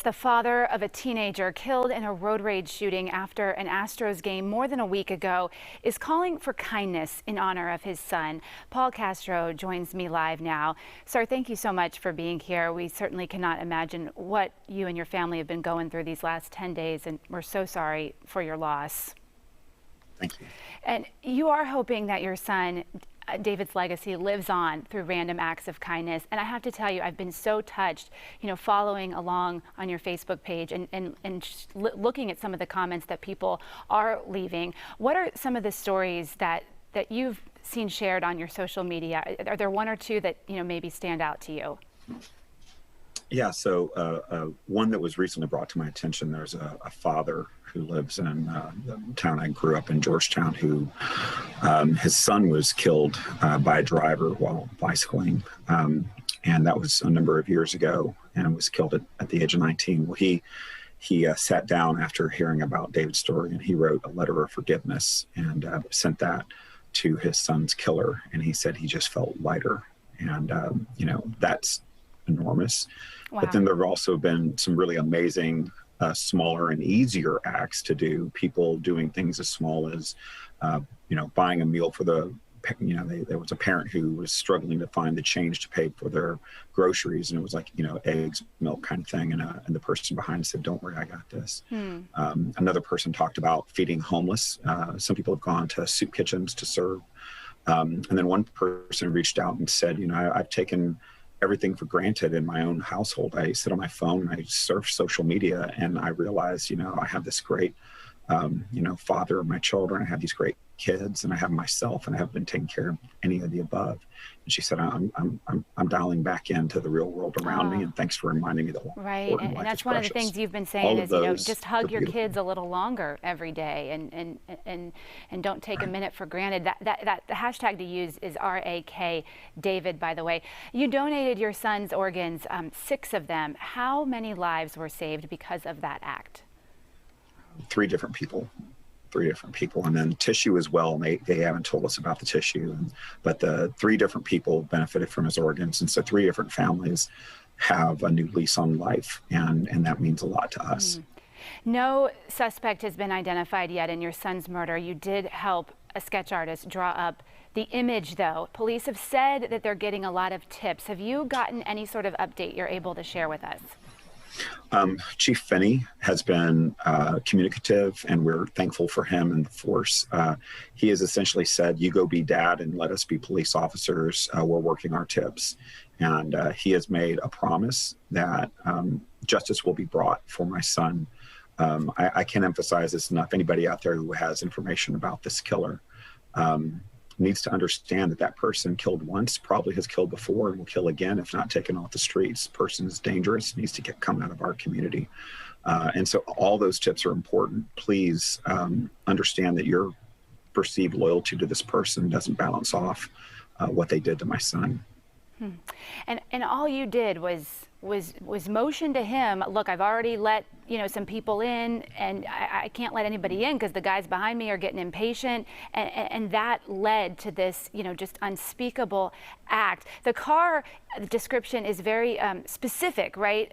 The father of a teenager killed in a road rage shooting after an Astros game more than a week ago is calling for kindness in honor of his son. Paul Castro joins me live now. Sir, thank you so much for being here. We certainly cannot imagine what you and your family have been going through these last 10 days, and we're so sorry for your loss. Thank you. And you are hoping that your son David's legacy lives on through random acts of kindness. And I have to tell you, I've been so touched, following along on your Facebook page and looking at some of the comments that people are leaving. What are some of the stories that you've seen shared on your social media? Are there one or two that, maybe stand out to you? Yeah, so one that was recently brought to my attention, there's a father who lives in the town I grew up in, Georgetown, who his son was killed by a driver while bicycling. And that was a number of years ago, and was killed at the age of 19. Well, he sat down after hearing about David's story, and he wrote a letter of forgiveness and sent that to his son's killer. And he said he just felt lighter. And, that's enormous. Wow. But then there have also been some really amazing, smaller and easier acts to do. People doing things as small as, buying a meal for there was a parent who was struggling to find the change to pay for their groceries. And it was like, eggs, milk kind of thing. And the person behind said, "Don't worry, I got this." Another person talked about feeding homeless. Some people have gone to soup kitchens to serve. And then one person reached out and said, I've taken everything for granted in my own household. I sit on my phone, I surf social media, and I realize, I have this great, father of my children. I have these great kids, and I have myself, and I haven't been taking care of any of the above. And she said, I'm dialing back into the real world around me, and thanks for reminding me that right. And that's one of the things you've been saying is, just hug your kids a little longer every day, and don't take a minute for granted. That the hashtag to use is RAK David, by the way. You donated your son's organs, 6 of them. How many lives were saved because of that act? 3 different people. And then tissue as well. And they haven't told us about the tissue, but the 3 different people benefited from his organs. And so 3 different families have a new lease on life. And that means a lot to us. No suspect has been identified yet in your son's murder. You did help a sketch artist draw up the image, though. Police have said that they're getting a lot of tips. Have you gotten any sort of update you're able to share with us? Chief Finney has been communicative, and we're thankful for him and the force. He has essentially said, "You go be dad and let us be police officers. We're working our tips." And he has made a promise that justice will be brought for my son. I can't emphasize this enough. Anybody out there who has information about this killer needs to understand that person killed once, probably has killed before, and will kill again if not taken off the streets. Person is dangerous, needs to come out of our community. And so all those tips are important. Please understand that your perceived loyalty to this person doesn't balance off what they did to my son. And all you did was motion to him, "Look, I've already let some people in, and I can't let anybody in because the guys behind me are getting impatient," and that led to this just unspeakable act. The car description is very specific, right,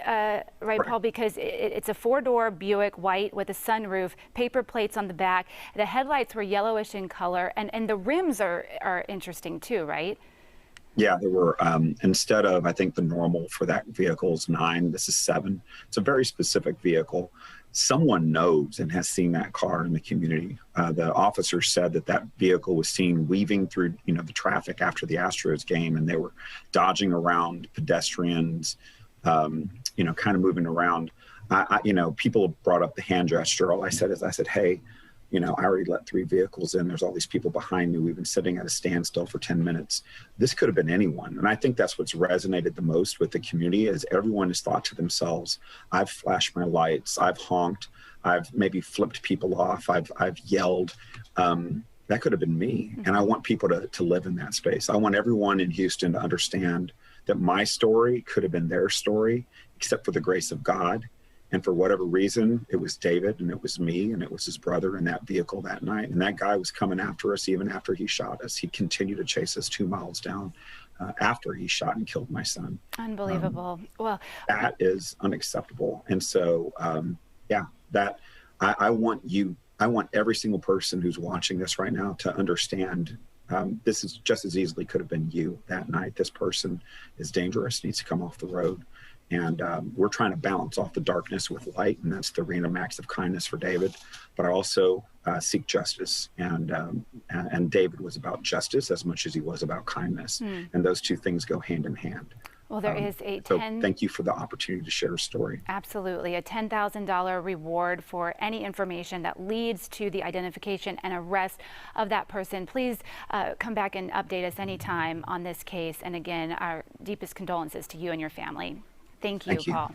Paul, because it's a 4-door Buick, white with a sunroof, paper plates on the back. The headlights were yellowish in color, and the rims are interesting too, right? Yeah, there were, instead of, I think the normal for that vehicle is 9, this is 7. It's a very specific vehicle. Someone knows and has seen that car in the community. The officer said that vehicle was seen weaving through, the traffic after the Astros game, and they were dodging around pedestrians, kind of moving around. People brought up the hand gesture. All I said is, "Hey, I already let 3 vehicles in. There's all these people behind me. We've been sitting at a standstill for 10 minutes. This could have been anyone." And I think that's what's resonated the most with the community is everyone has thought to themselves, "I've flashed my lights. I've honked. I've maybe flipped people off. I've yelled. That could have been me." And I want people to live in that space. I want everyone in Houston to understand that my story could have been their story, except for the grace of God. And for whatever reason, it was David and it was me and it was his brother in that vehicle that night. And that guy was coming after us even after he shot us. He continued to chase us 2 miles down after he shot and killed my son. Unbelievable. Well, That is unacceptable. And so, yeah, that I want every single person who's watching this right now to understand this is just as easily could have been you that night. This person is dangerous, needs to come off the road. And we're trying to balance off the darkness with light, and that's the random acts of kindness for David. But I also seek justice, and David was about justice as much as he was about kindness, and those two things go hand in hand. Well, there is a so thank you for the opportunity to share a story. Absolutely. A $10,000 reward for any information that leads to the identification and arrest of that person. Please come back and update us anytime on this case. And again, our deepest condolences to you and your family. Thank you, Paul.